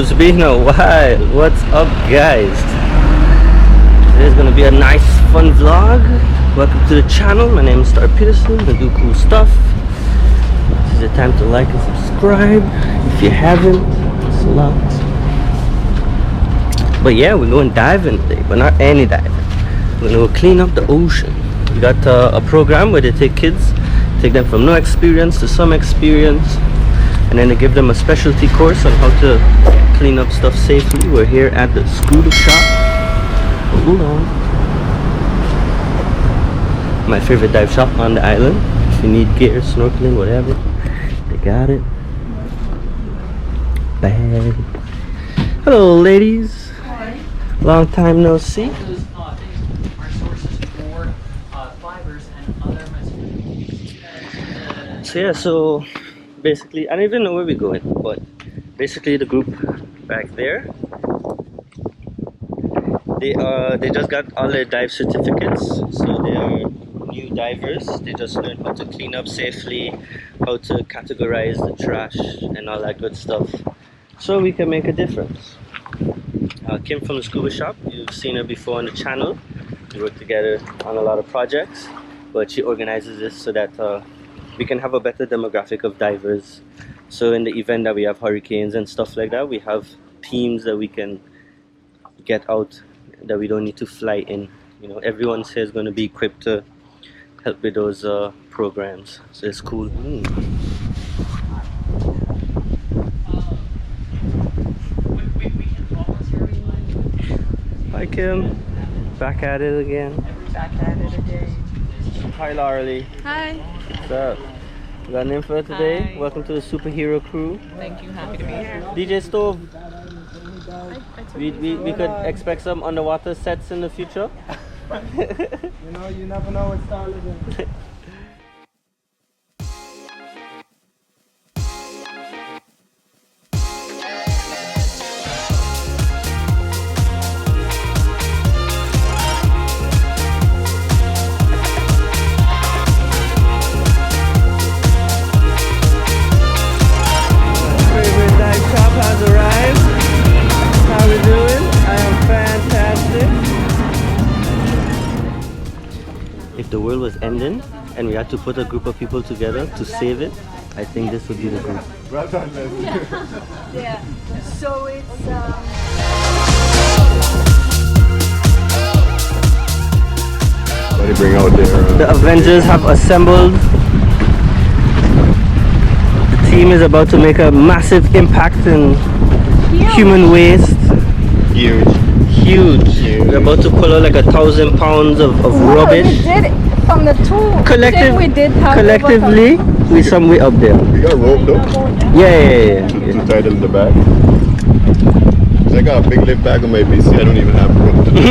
It's been a while. What's up, guys? Today's gonna be a nice, fun vlog. Welcome to the channel. My name is Star Peterson. I do cool stuff. This is the time to like and subscribe if you haven't. It's a lot. But yeah, we're going diving today, but not any diving. We're gonna go clean up the ocean. We got a program where they take kids, take them from no experience to some experience, and then they give them a specialty course on how to clean up stuff safely. We're here at the Scuba shop. Hold on. My favorite dive shop on the island. If you need gear, snorkeling, whatever, they got it. Bag. Hello, ladies. Hi. Long time no see. Those are sources for fibers and other materials. So yeah, so basically, I don't even know where we're going, but basically the group back there, they just got all their dive certificates, so they are new divers. They just learned how to clean up safely, how to categorize the trash and all that good stuff, so we can make a difference. Kim from the Scuba shop, you've seen her before on the channel. We work together on a lot of projects, but she organizes this so that we can have a better demographic of divers. So in the event that we have hurricanes and stuff like that, we have teams that we can get out, that we don't need to fly in. You know, everyone here is going to be equipped to help with those programs. So it's cool. We can volunteer. Hi Kim, back at it again. Back at it again. Hi Lauralee. Hi. What's up? We got an info today. Hi. Welcome to the superhero crew. Thank you. Happy to be here. DJ Stove. We could expect some underwater sets in the future. You know, you never know what style is in. Favorite dive shop has arrived. How we doing? I am fantastic. If the world was ending and we had to put a group of people together to save it, I think this would be the group. Well done, Leslie. Yeah. So it's What do you bring out there? The Avengers have assembled. The team is about to make a massive impact in human waste. Huge. Huge. We're about to pull out like 1,000 pounds of rubbish. We did it from the two Collective, thing we did have collectively, we somewhere up there. You got a rope though? Yeah. To tie them in the back. 'Cause I got a big lift bag on my BC. I don't even have a rope to do it.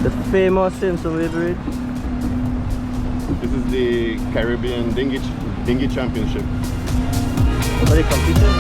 The famous Sint Bridge. This is the Caribbean Dinghy Championship. Are they competing?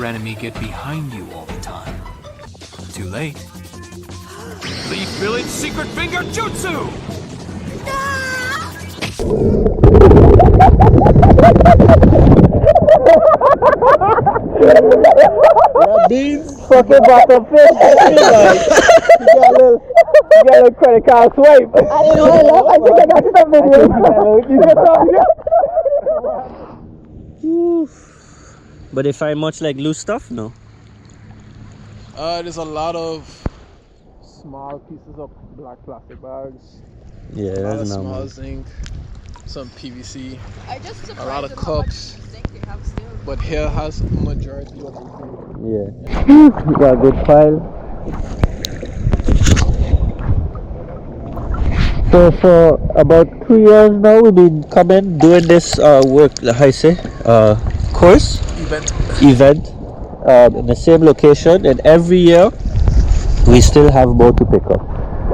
your enemy get behind you all the time. Too late. Leaf Village Secret Finger Jutsu! Fucking bottom fish. You got a little credit card swipe. I didn't know that. I think I got some video. But they find much like loose stuff? No. There's a lot of small pieces of black plastic bags. Yeah, A lot of that's small normal. zinc, some PVC, I just a lot of cups. have still. But here has majority of everything. Yeah. We got a good pile. So for about 2 years now, we've been doing this work, how you say, course, event in the same location, and every year we still have more to pick up.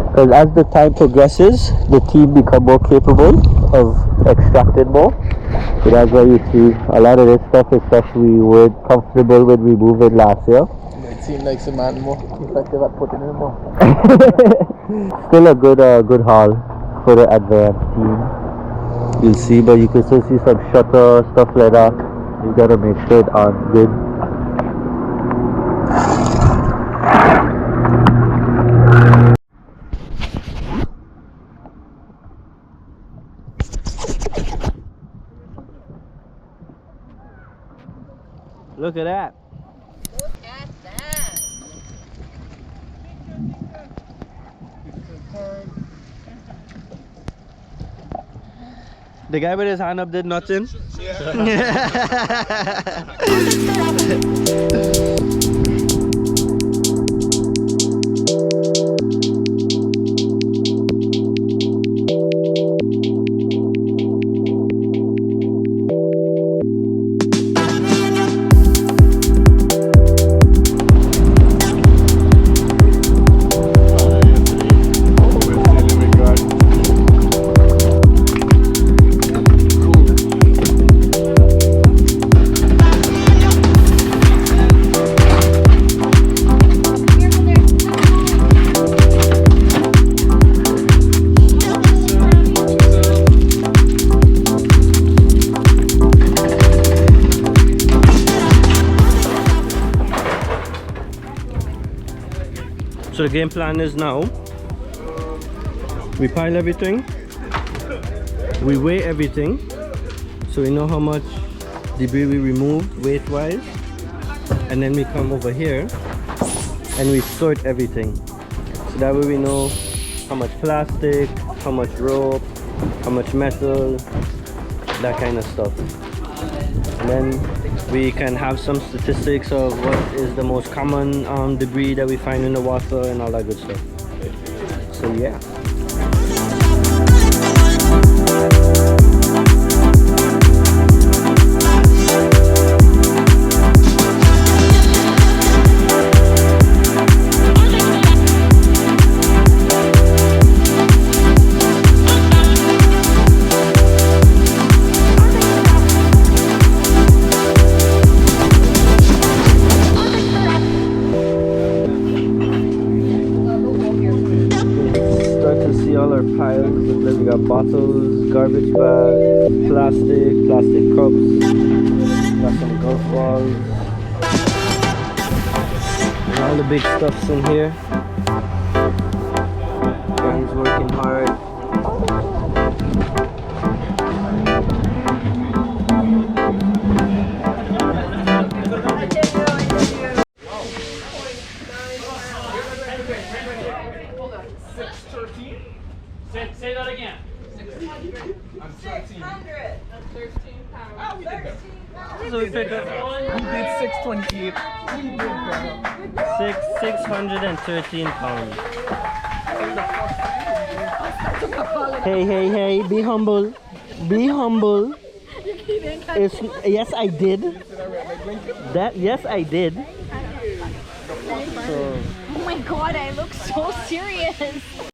Because as the time progresses, the team become more capable of extracting more. So that's why you see a lot of this stuff, especially we weren't comfortable when we moved in last year. It seems like Sint Maarten more effective at putting in more. Still a good haul for the advanced team. You'll see, but you can still see some shutter, stuff like that. You gotta make sure it's on good. Look at that. Look at that. The guy with his hand up did nothing? So the game plan is now, we pile everything, we weigh everything, so we know how much debris we removed weight wise, and then we come over here and we sort everything. So that way we know how much plastic, how much rope, how much metal, that kind of stuff. And then we can have some statistics of what is the most common debris that we find in the water and all that good stuff. So yeah. Piles. We got bottles, garbage bags, plastic cups, got some golf balls, and all the big stuff's in here. Guy's working hard. Say that again. 613 pounds. 13 pounds. So we picked up We did 628. 613 pounds. Hey, be humble. Be humble. Yes, I did. Yes, I did. Oh my god, I look so serious.